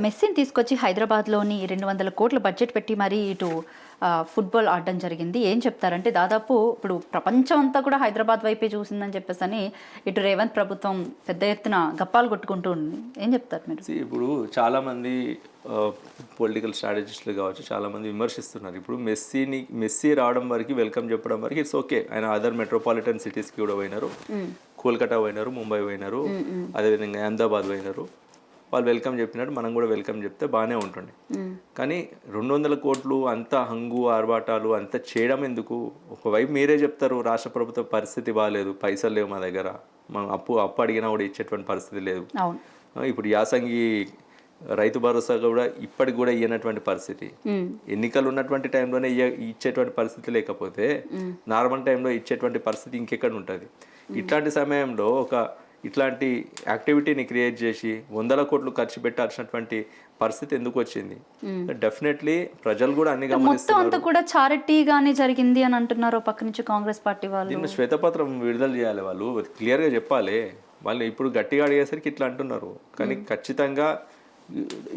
మెస్సీని తీసుకొచ్చి హైదరాబాద్లోని 200 కోట్ల బడ్జెట్ పెట్టి మరీ ఇటు ఫుట్బాల్ ఆడడం జరిగింది. ఏం చెప్తారంటే దాదాపు ఇప్పుడు ప్రపంచం అంతా కూడా హైదరాబాద్ వైపే చూసిందని చెప్పేసి ఇటు రేవంత్ ప్రభుత్వం పెద్ద ఎత్తున గప్పాలు కొట్టుకుంటూ ఉంది. ఏం చెప్తారు మీరు? ఇప్పుడు చాలామంది పొలిటికల్ స్ట్రాటజిస్టులు కావచ్చు, చాలామంది విమర్శిస్తున్నారు. ఇప్పుడు మెస్సీ రావడం వరకు, వెల్కమ్ చెప్పడం వరకు ఇట్స్ ఓకే. ఆయన అదర్ మెట్రోపాలిటన్ సిటీస్కి కూడా పోయినారు, కోల్కతా పోయినారు, ముంబై పోయినారు, అదేవిధంగా అహ్మదాబాద్ పోయినారు. వాళ్ళు వెల్కమ్ చెప్పినట్టు మనం కూడా వెల్కమ్ చెప్తే బాగానే ఉంటుండే. కానీ 200 కోట్లు అంత హంగు ఆర్భాటాలు అంత చేయడం ఎందుకు? ఒకవైపు మీరే చెప్తారు రాష్ట్ర ప్రభుత్వ పరిస్థితి బాగాలేదు, పైసలు లేవు మా దగ్గర, మనం అప్పు అడిగినా కూడా ఇచ్చేటువంటి పరిస్థితి లేదు. ఇప్పుడు యాసంగి రైతు భరోసా కూడా ఇప్పటికి కూడా ఇయ్యనటువంటి పరిస్థితి. ఎన్నికలు ఉన్నటువంటి టైంలోనే ఇచ్చేటువంటి పరిస్థితి లేకపోతే నార్మల్ టైంలో ఇచ్చేటువంటి పరిస్థితి ఇంకెక్కడ ఉంటుంది? ఇట్లాంటి సమయంలో ఇట్లాంటి యాక్టివిటీని క్రియేట్ చేసి 100 కోట్లు ఖర్చు పెట్టాల్సినటువంటి పరిస్థితి ఎందుకు వచ్చింది? డెఫినెట్లీ ప్రజలు కూడా అన్ని మొత్తం అంతా కూడా చారిటీగానే జరిగింది అని అంటున్నారు పక్క నుంచి కాంగ్రెస్ పార్టీ వాళ్ళు. దీన్ని శ్వేతపత్రం విడుదల చేయాలి, వాళ్ళు క్లియర్గా చెప్పాలి. వాళ్ళు ఇప్పుడు గట్టిగా అడిగేసరికి ఇట్లా అంటున్నారు. కానీ ఖచ్చితంగా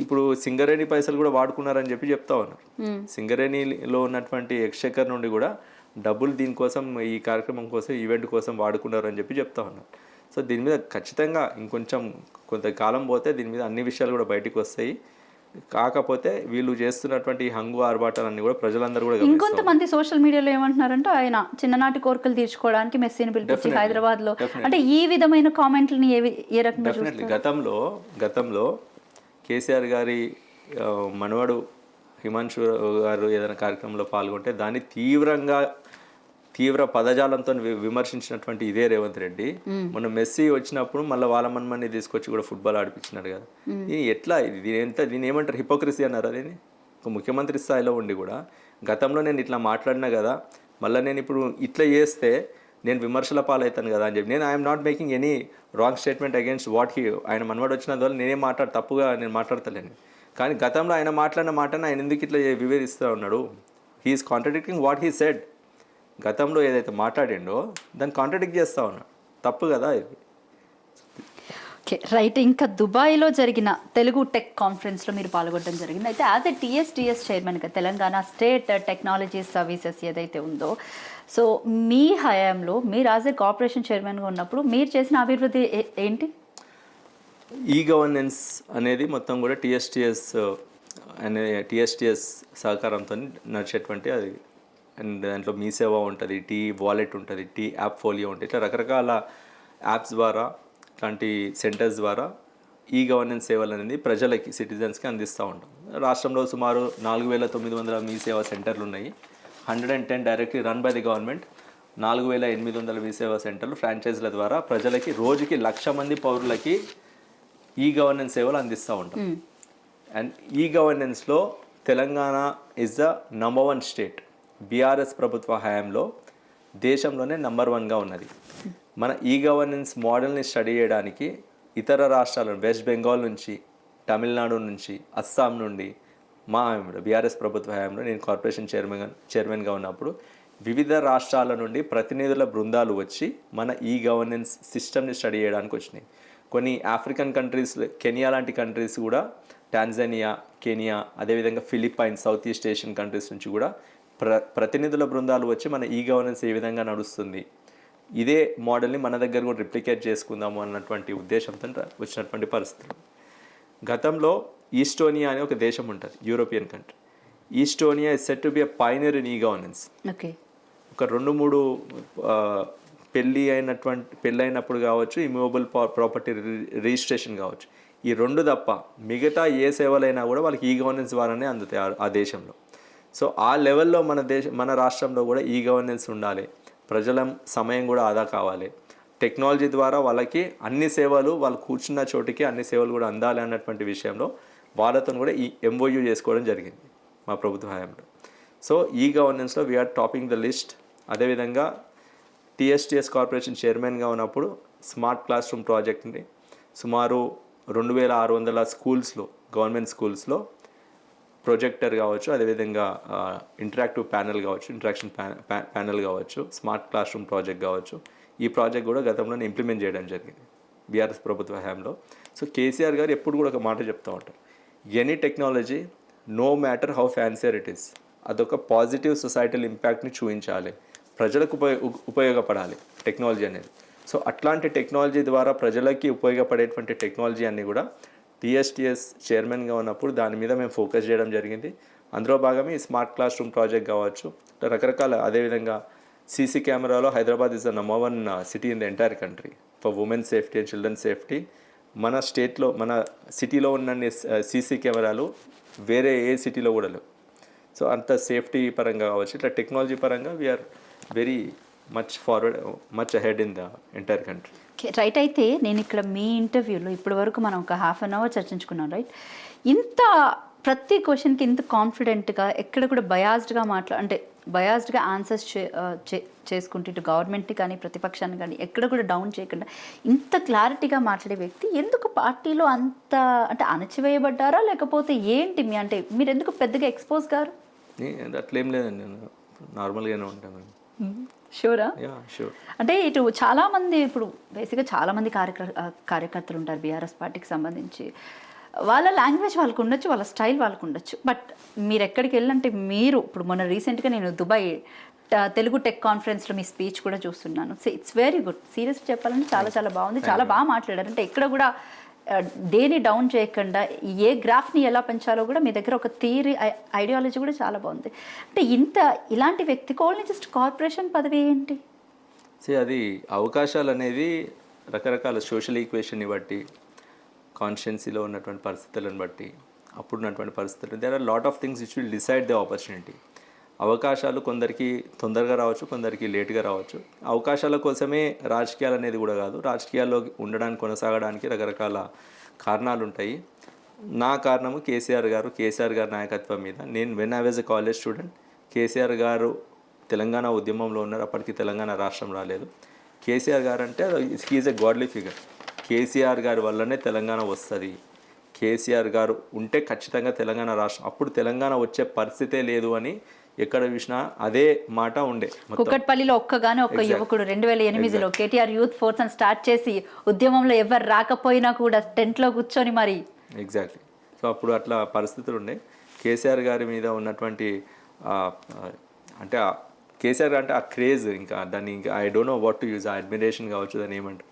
ఇప్పుడు సింగరేణి పైసలు కూడా వాడుకున్నారని చెప్తా ఉన్నారు. సింగరేణిలో ఉన్నటువంటి ఎక్స్‌షేకర్ నుండి కూడా డబ్బులు దీనికోసం, ఈ కార్యక్రమం కోసం, ఈవెంట్ కోసం వాడుకున్నారు అని చెప్తా ఉన్నారు. సో దీని మీద ఖచ్చితంగా కొంతకాలం పోతే దీని మీద అన్ని విషయాలు కూడా బయటకు వస్తాయి. కాకపోతే వీళ్ళు చేస్తున్నటువంటి హంగు ఆర్భాటాలన్నీ కూడా ప్రజలందరూ కూడా ఇంకొంతమంది సోషల్ మీడియాలో ఏమంటున్నారంటే ఆయన చిన్ననాటి కోరికలు తీర్చుకోవడానికి మెస్సీని పిలిపించి హైదరాబాద్ లో అంటే ఈ విధమైన కామెంట్లని ఏ రకంగా డెఫినెట్లీ గతంలో కేసీఆర్ గారి మనవడు హిమాంశు గారు ఏదైనా కార్యక్రమంలో పాల్గొంటే దాన్ని తీవ్ర పదజాలంతో విమర్శించినటువంటి ఇదే రేవంత్ రెడ్డి మొన్న మెస్సీ వచ్చినప్పుడు మళ్ళీ వాళ్ళ మన్మని తీసుకొచ్చి కూడా ఫుట్బాల్ ఆడిపించినారు కదా. ఎట్లా దీని ఏమంటారు? హిపోక్రసీ అన్నారు. దీన్ని ఒక ముఖ్యమంత్రి స్థాయిలో ఉండి కూడా గతంలో నేను ఇట్లా మాట్లాడినా కదా, మళ్ళీ నేను ఇప్పుడు ఇట్లా చేస్తే నేను విమర్శల పాలవుతాను కదా అని చెప్పి I'm not making any wrong statement against ఆయన మనవాడు వచ్చినందువల్ల నేనేం తప్పుగా నేను మాట్లాడతలేను. కానీ గతంలో ఆయన మాట్లాడిన మాటను ఆయన ఎందుకు ఇట్లా వివేదిస్తూ ఉన్నాడు? He is contradicting what he said. గతంలో ఏదైతే మాట్లాడిండో దాన్ని కాంట్రడిక్ట్ చేస్తూ ఉన్నాడు. తప్పు కదా ఇది. Okay, right. ఇంకా దుబాయ్లో జరిగిన తెలుగు టెక్ కాన్ఫరెన్స్లో మీరు పాల్గొనడం జరిగింది. అయితే యాజ్ ఎ టీఎస్టీఎస్ చైర్మన్గా తెలంగాణ స్టేట్ టెక్నాలజీ సర్వీసెస్ ఏదైతే ఉందో, సో మీ హయాంలో మీరు యాజ్ ఎ కార్పొరేషన్ చైర్మన్గా ఉన్నప్పుడు మీరు చేసిన అభివృద్ధి ఏంటి? ఈ గవర్నెన్స్ అనేది మొత్తం కూడా టీఎస్టీఎస్ సహకారంతో నడిచేటువంటి అది. అండ్ దాంట్లో మీ సేవ ఉంటుంది, టీ వాలెట్ ఉంటుంది, టీ యాప్ ఫోలియో ఉంటుంది. ఇట్లా రకరకాల యాప్స్ ద్వారా, ఇట్లాంటి సెంటర్స్ ద్వారా ఈ గవర్నెన్స్ సేవలు అనేది ప్రజలకి, సిటిజన్స్కి అందిస్తూ ఉంటాం. రాష్ట్రంలో సుమారు 4,900 మీ సేవా సెంటర్లు ఉన్నాయి. 110 directly run by the government, 4,800 మీ సేవా సెంటర్లు ఫ్రాంచైజీల ద్వారా ప్రజలకి రోజుకి 1,00,000 మంది పౌరులకి ఈ గవర్నెన్స్ సేవలు అందిస్తూ ఉంటాం. అండ్ ఈ గవర్నెన్స్లో Telangana is the number 1 state. BRS ప్రభుత్వ హయాంలో దేశంలోనే నంబర్ 1గా ఉన్నది. మన ఈ గవర్నెన్స్ మోడల్ని స్టడీ చేయడానికి ఇతర రాష్ట్రాల, వెస్ట్ బెంగాల్ నుంచి, తమిళనాడు నుంచి, అస్సాం నుండి, మా బీఆర్ఎస్ ప్రభుత్వ హయాంలో నేను కార్పొరేషన్ చైర్మన్గా ఉన్నప్పుడు వివిధ రాష్ట్రాల నుండి ప్రతినిధుల బృందాలు వచ్చి మన ఈ గవర్నెన్స్ సిస్టమ్ని స్టడీ చేయడానికి వచ్చినాయి. కొన్ని ఆఫ్రికన్ కంట్రీస్, కెనియా లాంటి కంట్రీస్ కూడా, టాంజానియా, కెనియా, అదేవిధంగా Philippines, south east Asian countries నుంచి కూడా ప్రతినిధుల బృందాలు వచ్చి మన ఈ గవర్నెన్స్ ఏ విధంగా నడుస్తుంది, ఇదే మోడల్ని మన దగ్గర కూడా రిప్లికేట్ చేసుకుందాము అన్నటువంటి ఉద్దేశంతో వచ్చినటువంటి పరిస్థితులు. గతంలో ఈస్టోనియా అనే ఒక దేశం ఉంటుంది, European country. Estonia is set to be a పైనర్ in e governance. ఒక 2-3 పెళ్ళైనప్పుడు కావచ్చు, ఇమూవబుల్ ప్రాపర్టీ రిజిస్ట్రేషన్ కావచ్చు, ఈ 2 తప్ప మిగతా ఏ సేవలైనా కూడా వాళ్ళకి ఈ గవర్నెన్స్ ద్వారానే అందుతాయి ఆ దేశంలో. సో ఆ లెవెల్లో మన రాష్ట్రంలో కూడా ఈ గవర్నెన్స్ ఉండాలి. ప్రజల సమయం కూడా ఆదా కావాలి. టెక్నాలజీ ద్వారా వాళ్ళకి అన్ని సేవలు, వాళ్ళు కూర్చున్న చోటికి అన్ని సేవలు కూడా అందాలి అన్నటువంటి విషయంలో వాళ్ళతో కూడా ఈ MOU చేసుకోవడం జరిగింది మా ప్రభుత్వ హయాంలో. సో ఈ గవర్నెన్స్లో వీఆర్ టాపింగ్ ద లిస్ట్. అదేవిధంగా టీఎస్టీఎస్ కార్పొరేషన్ చైర్మన్గా ఉన్నప్పుడు స్మార్ట్ క్లాస్ రూమ్ ప్రాజెక్ట్ని సుమారు 2,600 స్కూల్స్లో, గవర్నమెంట్ స్కూల్స్లో ప్రొజెక్టర్ కావచ్చు, అదేవిధంగా ఇంటరాక్టివ్ ప్యానెల్ కావచ్చు, ఇంటరాక్షన్ ప్యానెల్ కావచ్చు, స్మార్ట్ క్లాస్ రూమ్ ప్రాజెక్ట్ కావచ్చు, ఈ ప్రాజెక్ట్ కూడా గతంలోనే ఇంప్లిమెంట్ చేయడం జరిగింది బీఆర్ఎస్ ప్రభుత్వ హయాంలో. సో కేసీఆర్ గారు ఎప్పుడు కూడా ఒక మాట చెప్తూ ఉంటారు, any technology no matter how fancier it is అదొక పాజిటివ్ సొసైటల్ ఇంపాక్ట్ని చూపించాలి, ప్రజలకు ఉపయోగపడాలి టెక్నాలజీ అనేది. సో అట్లాంటి టెక్నాలజీ ద్వారా ప్రజలకి ఉపయోగపడేటువంటి టెక్నాలజీ అన్నీ కూడా టీఎస్టీఎస్ చైర్మన్గా ఉన్నప్పుడు దాని మీద మేము ఫోకస్ చేయడం జరిగింది. అందులో భాగమే ఈ స్మార్ట్ క్లాస్ రూమ్ ప్రాజెక్ట్ కావచ్చు, రకరకాల. అదేవిధంగా సీసీ కెమెరాలో Hyderabad is the number 1 city in the entire country for women safety and children safety. మన స్టేట్లో, మన సిటీలో ఉన్న సీసీ కెమెరాలు వేరే ఏ సిటీలో కూడా లేవు. సో అంత సేఫ్టీ పరంగా కావచ్చు, ఇట్లా టెక్నాలజీ పరంగా we are very much forward, much ahead in the entire country. Right. అయితే నేను ఇక్కడ మీ ఇంటర్వ్యూలో ఇప్పటి వరకు మనం ఒక హాఫ్ అన్ అవర్ చర్చించుకున్నాం, రైట్? ఇంత ప్రతి క్వశ్చన్కి ఇంత కాన్ఫిడెంట్గా, ఎక్కడ కూడా బయాస్డ్గా అంటే బయాస్డ్గా ఆన్సర్స్ చేసుకుంటూ ఇటు గవర్నమెంట్ని కానీ ప్రతిపక్షాన్ని కానీ ఎక్కడ కూడా డౌన్ చేయకుండా ఇంత క్లారిటీగా మాట్లాడే వ్యక్తి ఎందుకు పార్టీలో అంత అంటే అణచివేయబడ్డారా, లేకపోతే ఏంటి మీ అంటే మీరు ఎందుకు పెద్దగా ఎక్స్పోజ్ గారు? అట్లేం లేదండి, నేను నార్మల్గానే ఉంటాను. షూరా? Yeah sure. అంటే ఇటు చాలామంది ఇప్పుడు బేసిక్గా చాలామంది కార్యకర్తలు ఉంటారు బీఆర్ఎస్ పార్టీకి సంబంధించి. వాళ్ళ లాంగ్వేజ్ వాళ్ళకు ఉండొచ్చు, వాళ్ళ స్టైల్ వాళ్ళకు ఉండొచ్చు. బట్ మీరు ఎక్కడికి వెళ్ళంటే మీరు ఇప్పుడు మొన్న రీసెంట్గా నేను దుబాయ్ తెలుగు టెక్ కాన్ఫరెన్స్లో మీ స్పీచ్ కూడా చూస్తున్నాను. So it's very good. Serious చెప్పాలంటే చాలా చాలా బాగుంది, చాలా బాగా మాట్లాడారు. అంటే ఎక్కడ కూడా దేని డౌన్ చేయకుండా ఏ గ్రాఫ్ని ఎలా పెంచాలో కూడా మీ దగ్గర ఒక థియరీ, ఐడియాలజీ కూడా చాలా బాగుంది. అంటే ఇలాంటి వ్యక్తి కోల్ని జస్ట్ కార్పొరేషన్ పదవి ఏంటి? అది అవకాశాలు అనేది రకరకాల సోషల్ ఈక్వేషన్ని బట్టి, కాన్స్టిట్యున్సీలో ఉన్నటువంటి పరిస్థితులను బట్టి, అప్పుడు ఉన్నటువంటి పరిస్థితులు, there are lot of things which will decide the opportunity. అవకాశాలు కొందరికి తొందరగా రావచ్చు, కొందరికి లేట్గా రావచ్చు. అవకాశాల కోసమే రాజకీయాలు అనేది కూడా కాదు, రాజకీయాల్లో ఉండడానికి, కొనసాగడానికి రకరకాల కారణాలు ఉంటాయి. నా కారణము కేసీఆర్ గారి నాయకత్వం మీద. నేను when I was a college student, KCR గారు తెలంగాణ ఉద్యమంలో ఉన్నారు, అప్పటికి తెలంగాణ రాష్ట్రం రాలేదు. కేసీఆర్ గారు అంటే he is a godly figure. KCR గారి వల్లనే తెలంగాణ వస్తుంది, కేసీఆర్ గారు ఉంటే ఖచ్చితంగా తెలంగాణ రాష్ట్రం, అప్పుడు తెలంగాణ వచ్చే పరిస్థితే లేదు అని ఎక్కడ చూసినా అదే మాట ఉండే. కుక్కట్పల్లిలో ఒక్క యువకుడు 2008లో కేటీఆర్ యూత్ ఫోర్స్ అని స్టార్ట్ చేసి ఉద్యమంలో ఎవరు రాకపోయినా కూడా టెంట్లో కూర్చొని మరి ఎగ్జాక్ట్లీ. సో అప్పుడు అట్లా పరిస్థితులు ఉండే. కేసీఆర్ గారి మీద ఉన్నటువంటి అంటే కేసీఆర్ అంటే ఆ క్రేజ్, ఇంకా దాన్ని ఇంకా I don't know what to use, ఆ అడ్మిరేషన్ కావచ్చు, దాన్ని ఏమంటారు,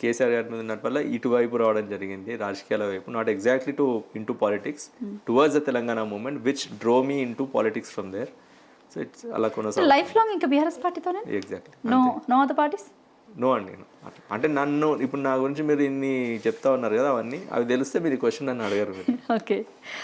కేసీఆర్ గారి మీద ఉన్నట్టు వల్ల ఇటువైపు రావడం జరిగింది, రాజకీయాల వైపు. Not exactly into politics, towards the Telangana movement which drew me into politics from there. So it's అలా కొనసాగుతుంది. లైఫ్ లాంగ్ ఇంకా బీఆర్ఎస్ పార్టీతోనే? Exactly. No other parties? No అండి. అంటే నన్ను ఇప్పుడు నా గురించి మీరు ఇన్ని చెప్తా ఉన్నారు కదా, అవన్నీ అవి తెలిస్తే మీరు ఈ క్వశ్చన్ నన్ను అడగారు. ఓకే.